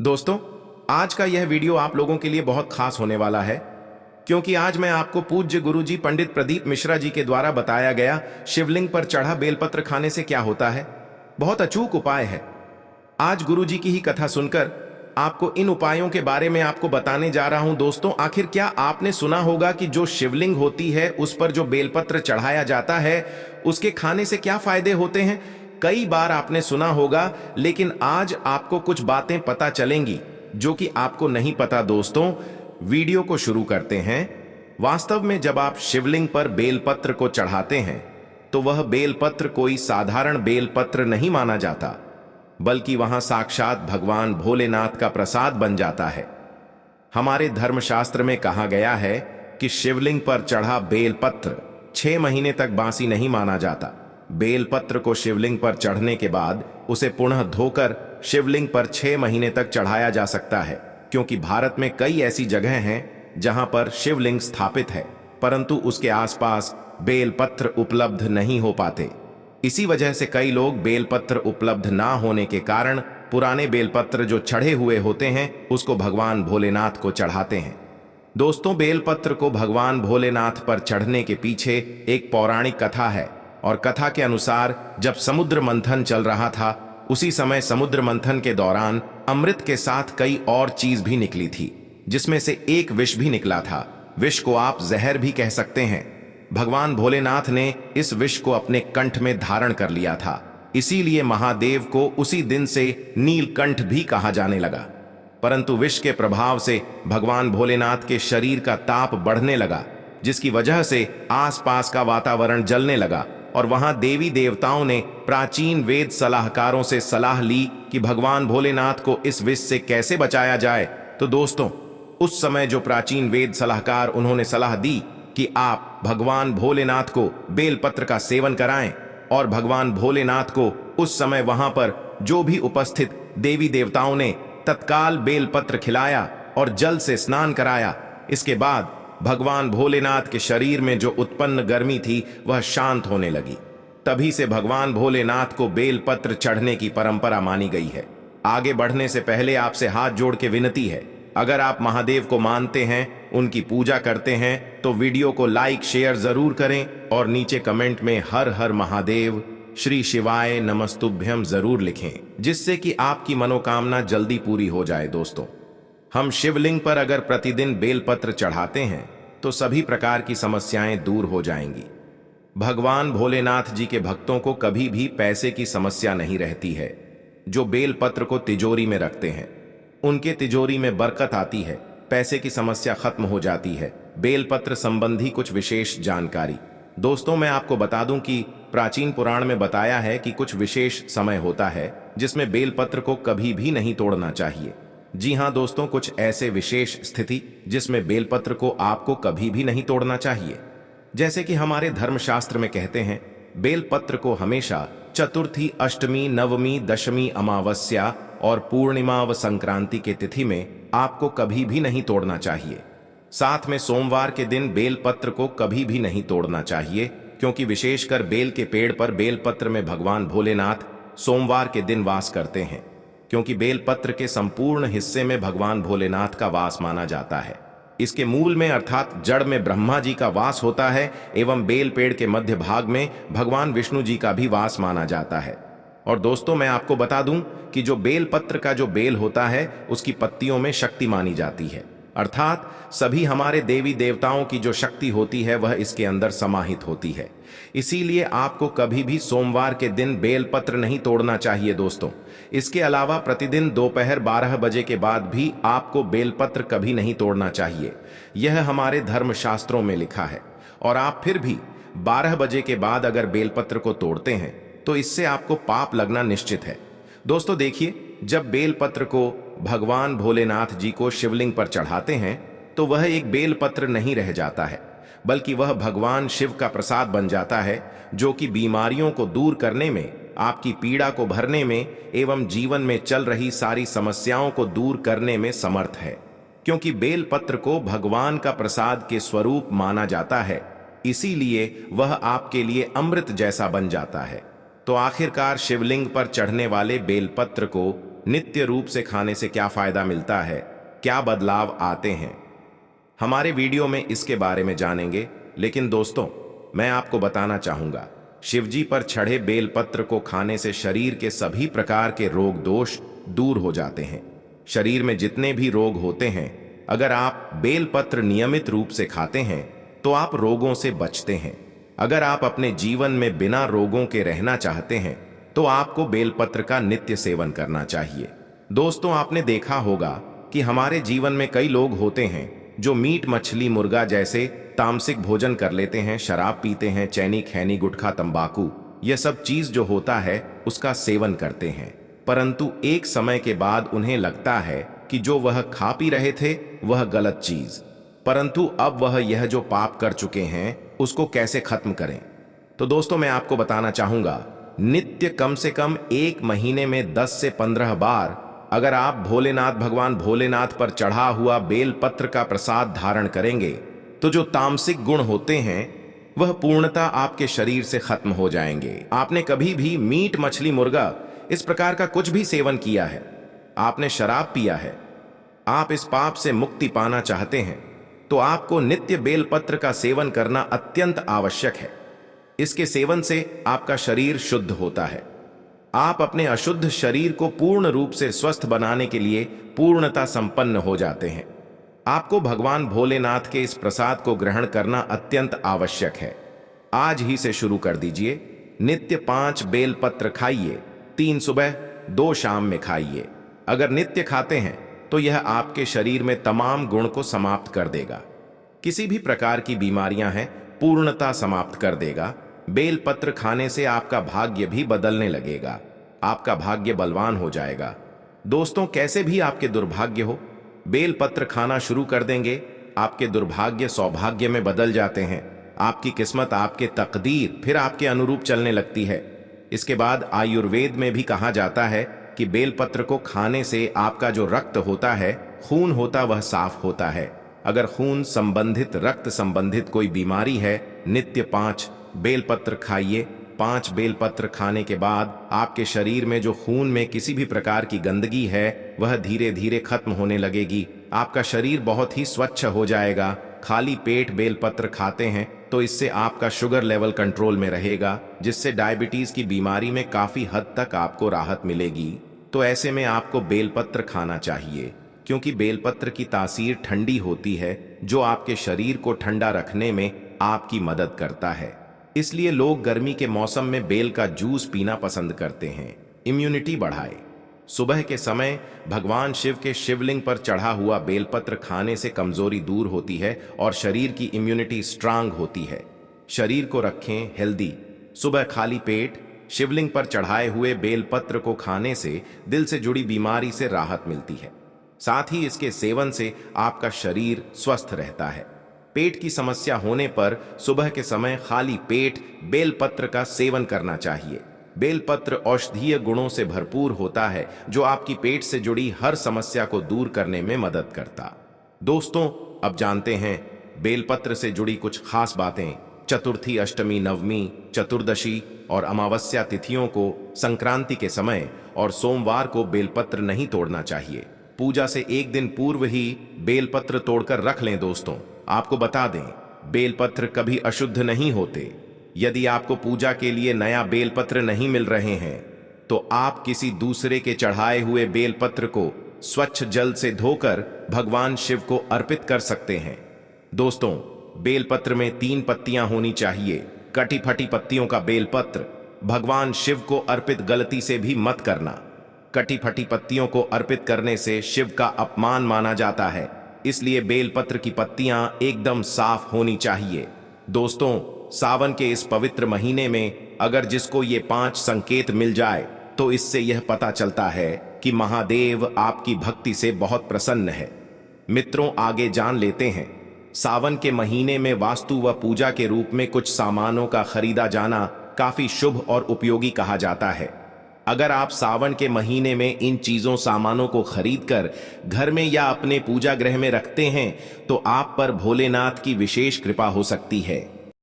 दोस्तों, आज का यह वीडियो आप लोगों के लिए बहुत खास होने वाला है, क्योंकि आज मैं आपको पूज्य गुरुजी पंडित प्रदीप मिश्रा जी के द्वारा बताया गया शिवलिंग पर चढ़ा बेलपत्र खाने से क्या होता है। बहुत अचूक उपाय है। आज गुरुजी की ही कथा सुनकर आपको इन उपायों के बारे में आपको बताने जा रहा हूं। दोस्तों, आखिर क्या आपने सुना होगा कि जो शिवलिंग होती है उस पर जो बेलपत्र चढ़ाया जाता है उसके खाने से क्या फायदे होते हैं? कई बार आपने सुना होगा, लेकिन आज आपको कुछ बातें पता चलेंगी जो कि आपको नहीं पता। दोस्तों, वीडियो को शुरू करते हैं। वास्तव में जब आप शिवलिंग पर बेलपत्र को चढ़ाते हैं तो वह बेलपत्र कोई साधारण बेलपत्र नहीं माना जाता, बल्कि वहां साक्षात भगवान भोलेनाथ का प्रसाद बन जाता है। हमारे धर्मशास्त्र में कहा गया है कि शिवलिंग पर चढ़ा बेलपत्र 6 महीने तक बासी नहीं माना जाता। बेलपत्र को शिवलिंग पर चढ़ने के बाद उसे पुनः धोकर शिवलिंग पर 6 महीने तक चढ़ाया जा सकता है, क्योंकि भारत में कई ऐसी जगह हैं जहां पर शिवलिंग स्थापित है परंतु उसके आसपास बेलपत्र उपलब्ध नहीं हो पाते। इसी वजह से कई लोग बेलपत्र उपलब्ध ना होने के कारण पुराने बेलपत्र जो चढ़े हुए होते हैं उसको भगवान भोलेनाथ को चढ़ाते हैं। दोस्तों, बेलपत्र को भगवान भोलेनाथ पर चढ़ने के पीछे एक पौराणिक कथा है, और कथा के अनुसार जब समुद्र मंथन चल रहा था उसी समय समुद्र मंथन के दौरान अमृत के साथ कई और चीज भी निकली थी, जिसमें से एक विष भी निकला था। विष को आप जहर भी कह सकते हैं। भगवान भोलेनाथ ने इस विष को अपने कंठ में धारण कर लिया था, इसीलिए महादेव को उसी दिन से नीलकंठ भी कहा जाने लगा। परंतु विष के प्रभाव से भगवान भोलेनाथ के शरीर का ताप बढ़ने लगा, जिसकी वजह से आसपास का वातावरण जलने लगा, और वहां देवी देवताओं ने प्राचीन वेद सलाहकारों से सलाह ली कि भगवान भोलेनाथ को इस विष से कैसे बचाया जाए। तो दोस्तों, उस समय जो प्राचीन वेद सलाहकार उन्होंने सलाह दी कि आप भगवान भोलेनाथ को बेलपत्र का सेवन कराएं, और भगवान भोलेनाथ को उस समय वहां पर जो भी उपस्थित देवी देवताओं ने तत्काल बेलपत्र खिलाया और जल से स्नान कराया। इसके बाद भगवान भोलेनाथ के शरीर में जो उत्पन्न गर्मी थी वह शांत होने लगी। तभी से भगवान भोलेनाथ को बेलपत्र चढ़ने की परंपरा मानी गई है। आगे बढ़ने से पहले आपसे हाथ जोड़ के विनती है, अगर आप महादेव को मानते हैं, उनकी पूजा करते हैं, तो वीडियो को लाइक शेयर जरूर करें और नीचे कमेंट में हर हर महादेव, श्री शिवाय नमस्तुभ्यम जरूर लिखें, जिससे कि आपकी मनोकामना जल्दी पूरी हो जाए। दोस्तों, हम शिवलिंग पर अगर प्रतिदिन बेलपत्र चढ़ाते हैं तो सभी प्रकार की समस्याएं दूर हो जाएंगी। भगवान भोलेनाथ जी के भक्तों को कभी भी पैसे की समस्या नहीं रहती है। जो बेलपत्र को तिजोरी में रखते हैं उनके तिजोरी में बरकत आती है, पैसे की समस्या खत्म हो जाती है। बेलपत्र संबंधी कुछ विशेष जानकारी। दोस्तों, मैं आपको बता दूं कि प्राचीन पुराण में बताया है कि कुछ विशेष समय होता है जिसमें बेलपत्र को कभी भी नहीं तोड़ना चाहिए। जी हां दोस्तों, कुछ ऐसे विशेष स्थिति जिसमें बेलपत्र को आपको कभी भी नहीं तोड़ना चाहिए। जैसे कि हमारे धर्मशास्त्र में कहते हैं, बेलपत्र को हमेशा चतुर्थी, अष्टमी, नवमी, दशमी, अमावस्या और पूर्णिमा व संक्रांति के तिथि में आपको कभी भी नहीं तोड़ना चाहिए। साथ में सोमवार के दिन बेलपत्र को कभी भी नहीं तोड़ना चाहिए, क्योंकि विशेषकर बेल के पेड़ पर बेलपत्र में भगवान भोलेनाथ सोमवार के दिन वास करते हैं, क्योंकि बेलपत्र के संपूर्ण हिस्से में भगवान भोलेनाथ का वास माना जाता है। इसके मूल में अर्थात जड़ में ब्रह्मा जी का वास होता है, एवं बेल पेड़ के मध्य भाग में भगवान विष्णु जी का भी वास माना जाता है। और दोस्तों, मैं आपको बता दूं कि जो बेलपत्र का जो बेल होता है उसकी पत्तियों में शक्ति मानी जाती है, अर्थात सभी हमारे देवी देवताओं की जो शक्ति होती है वह इसके अंदर समाहित होती है। इसीलिए आपको कभी भी सोमवार के दिन बेलपत्र नहीं तोड़ना चाहिए। दोस्तों, इसके अलावा प्रतिदिन दोपहर 12 बजे के बाद भी आपको बेलपत्र कभी नहीं तोड़ना चाहिए। यह हमारे धर्मशास्त्रों में लिखा है, और आप फिर भी 12 बजे के बाद अगर बेलपत्र को तोड़ते हैं तो इससे आपको पाप लगना निश्चित है। दोस्तों देखिए, जब बेलपत्र को भगवान भोलेनाथ जी को शिवलिंग पर चढ़ाते हैं तो वह एक बेलपत्र नहीं रह जाता है, बल्कि वह भगवान शिव का प्रसाद बन जाता है, जो कि बीमारियों को दूर करने में, आपकी पीड़ा को भरने में एवं जीवन में चल रही सारी समस्याओं को दूर करने में समर्थ है। क्योंकि बेलपत्र को भगवान का प्रसाद के स्वरूप माना जाता है, इसीलिए वह आपके लिए अमृत जैसा बन जाता है। तो आखिरकार शिवलिंग पर चढ़ने वाले बेलपत्र को नित्य रूप से खाने से क्या फायदा मिलता है, क्या बदलाव आते हैं, हमारे वीडियो में इसके बारे में जानेंगे। लेकिन दोस्तों, मैं आपको बताना चाहूंगा, शिवजी पर चढ़े बेलपत्र को खाने से शरीर के सभी प्रकार के रोग दोष दूर हो जाते हैं। शरीर में जितने भी रोग होते हैं, अगर आप बेलपत्र नियमित रूप से खाते हैं तो आप रोगों से बचते हैं। अगर आप अपने जीवन में बिना रोगों के रहना चाहते हैं तो आपको बेलपत्र का नित्य सेवन करना चाहिए। दोस्तों, आपने देखा होगा कि हमारे जीवन में कई लोग होते हैं जो मीट मछली मुर्गा जैसे तामसिक भोजन कर लेते हैं, शराब पीते हैं, चैनी खैनी गुटखा तंबाकू यह सब चीज जो होता है उसका सेवन करते हैं, परंतु एक समय के बाद उन्हें लगता है कि जो वह खा पी रहे थे वह गलत चीज, परंतु अब वह यह जो पाप कर चुके हैं उसको कैसे खत्म करें। तो दोस्तों, मैं आपको बताना चाहूंगा, नित्य कम से कम 1 महीने में 10 से 15 बार अगर आप भगवान भोलेनाथ पर चढ़ा हुआ बेलपत्र का प्रसाद धारण करेंगे तो जो तामसिक गुण होते हैं वह पूर्णतः आपके शरीर से खत्म हो जाएंगे। आपने कभी भी मीट मछली मुर्गा इस प्रकार का कुछ भी सेवन किया है, आपने शराब पिया है, आप इस पाप से मुक्ति पाना चाहते हैं तो आपको नित्य बेलपत्र का सेवन करना अत्यंत आवश्यक है। इसके सेवन से आपका शरीर शुद्ध होता है। आप अपने अशुद्ध शरीर को पूर्ण रूप से स्वस्थ बनाने के लिए पूर्णता संपन्न हो जाते हैं। आपको भगवान भोलेनाथ के इस प्रसाद को ग्रहण करना अत्यंत आवश्यक है। आज ही से शुरू कर दीजिए। नित्य 5 बेलपत्र खाइए, 3 सुबह 2 शाम में खाइए। अगर नित्य खाते हैं तो यह आपके शरीर में तमाम गुण को समाप्त कर देगा। किसी भी प्रकार की बीमारियां हैं पूर्णता समाप्त कर देगा। बेलपत्र खाने से आपका भाग्य भी बदलने लगेगा, आपका भाग्य बलवान हो जाएगा। दोस्तों, कैसे भी आपके दुर्भाग्य हो, बेलपत्र खाना शुरू कर देंगे, आपके दुर्भाग्य सौभाग्य में बदल जाते हैं। आपकी किस्मत, आपके तकदीर फिर आपके अनुरूप चलने लगती है। इसके बाद आयुर्वेद में भी कहा जाता है कि बेलपत्र को खाने से आपका जो रक्त होता है, खून होता, वह साफ होता है। अगर खून संबंधित, रक्त संबंधित कोई बीमारी है, नित्य 5 बेलपत्र खाइए। 5 बेलपत्र खाने के बाद आपके शरीर में जो खून में किसी भी प्रकार की गंदगी है वह धीरे धीरे खत्म होने लगेगी। आपका शरीर बहुत ही स्वच्छ हो जाएगा। खाली पेट बेलपत्र खाते हैं तो इससे आपका शुगर लेवल कंट्रोल में रहेगा, जिससे डायबिटीज की बीमारी में काफी हद तक आपको राहत मिलेगी। तो ऐसे में आपको बेलपत्र खाना चाहिए, क्योंकि बेलपत्र की तासीर ठंडी होती है जो आपके शरीर को ठंडा रखने में आपकी मदद करता है। इसलिए लोग गर्मी के मौसम में बेल का जूस पीना पसंद करते हैं, इम्यूनिटी बढ़ाए। सुबह के समय भगवान शिव के शिवलिंग पर चढ़ा हुआ बेलपत्र खाने से कमजोरी दूर होती है और शरीर की इम्यूनिटी स्ट्रांग होती है। शरीर को रखें हेल्दी। सुबह खाली पेट शिवलिंग पर चढ़ाए हुए बेलपत्र को खाने से दिल से जुड़ी बीमारी से राहत मिलती है। साथ ही इसके सेवन से आपका शरीर स्वस्थ रहता है। पेट की समस्या होने पर सुबह के समय खाली पेट बेलपत्र का सेवन करना चाहिए। बेलपत्र औषधीय गुणों से भरपूर होता है जो आपकी पेट से जुड़ी हर समस्या को दूर करने में मदद करता। दोस्तों, अब जानते हैं बेलपत्र से जुड़ी कुछ खास बातें। चतुर्थी, अष्टमी, नवमी, चतुर्दशी और अमावस्या तिथियों को, संक्रांति के समय और सोमवार को बेलपत्र नहीं तोड़ना चाहिए। पूजा से 1 दिन पूर्व ही बेलपत्र तोड़कर रख लें। दोस्तों, आपको बता दें, बेलपत्र कभी अशुद्ध नहीं होते। यदि आपको पूजा के लिए नया बेलपत्र नहीं मिल रहे हैं तो आप किसी दूसरे के चढ़ाए हुए बेलपत्र को स्वच्छ जल से धोकर भगवान शिव को अर्पित कर सकते हैं। दोस्तों, बेलपत्र में 3 पत्तियां होनी चाहिए। कटी फटी पत्तियों का बेलपत्र भगवान शिव को अर्पित गलती से भी मत करना। कटी फटी पत्तियों को अर्पित करने से शिव का अपमान माना जाता है, इसलिए बेलपत्र की पत्तियां एकदम साफ होनी चाहिए। दोस्तों, सावन के इस पवित्र महीने में अगर जिसको ये 5 संकेत मिल जाए तो इससे यह पता चलता है कि महादेव आपकी भक्ति से बहुत प्रसन्न है। मित्रों, आगे जान लेते हैं। सावन के महीने में वास्तु व पूजा के रूप में कुछ सामानों का खरीदा जाना काफी शुभ और उपयोगी कहा जाता है। अगर आप सावन के महीने में इन चीजों सामानों को खरीदकर घर में या अपने पूजा गृह में रखते हैं तो आप पर भोलेनाथ की विशेष कृपा हो सकती है।